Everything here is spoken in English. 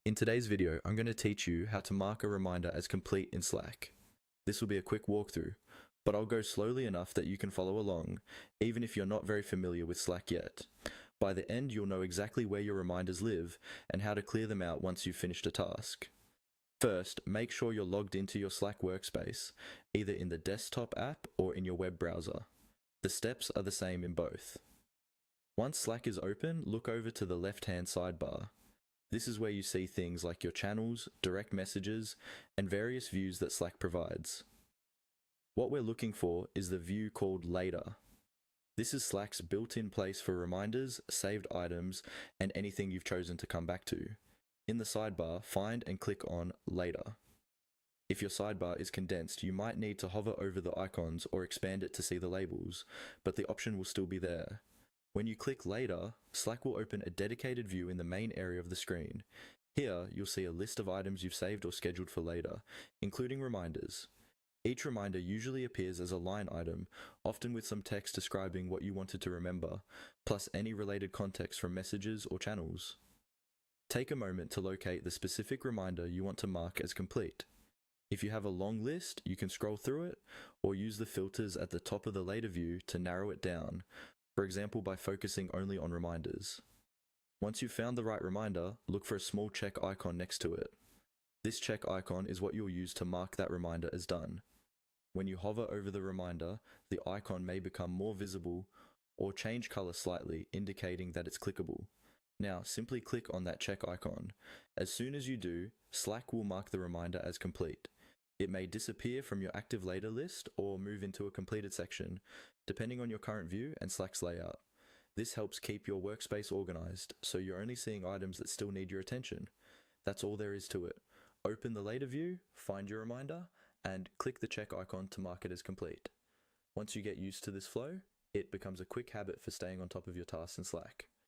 In today's video, I'm going to teach you how to mark a reminder as complete in Slack. This will be a quick walkthrough, but I'll go slowly enough that you can follow along, even if you're not very familiar with Slack yet. By the end, you'll know exactly where your reminders live and how to clear them out once you've finished a task. First, make sure you're logged into your Slack workspace, either in the desktop app or in your web browser. The steps are the same in both. Once Slack is open, look over to the left-hand sidebar. This is where you see things like your channels, direct messages, and various views that Slack provides. What we're looking for is the view called Later. This is Slack's built-in place for reminders, saved items, and anything you've chosen to come back to. In the sidebar, find and click on Later. If your sidebar is condensed, you might need to hover over the icons or expand it to see the labels, but the option will still be there. When you click Later, Slack will open a dedicated view in the main area of the screen. Here, you'll see a list of items you've saved or scheduled for later, including reminders. Each reminder usually appears as a line item, often with some text describing what you wanted to remember, plus any related context from messages or channels. Take a moment to locate the specific reminder you want to mark as complete. If you have a long list, you can scroll through it, or use the filters at the top of the Later view to narrow it down, for example by focusing only on reminders. Once you've found the right reminder, look for a small check icon next to it. This check icon is what you'll use to mark that reminder as done. When you hover over the reminder, the icon may become more visible or change color slightly, indicating that it's clickable. Now, simply click on that check icon. As soon as you do, Slack will mark the reminder as complete. It may disappear from your active later list or move into a completed section, depending on your current view and Slack's layout. This helps keep your workspace organized, so you're only seeing items that still need your attention. That's all there is to it. Open the later view, find your reminder, and click the check icon to mark it as complete. Once you get used to this flow, it becomes a quick habit for staying on top of your tasks in Slack.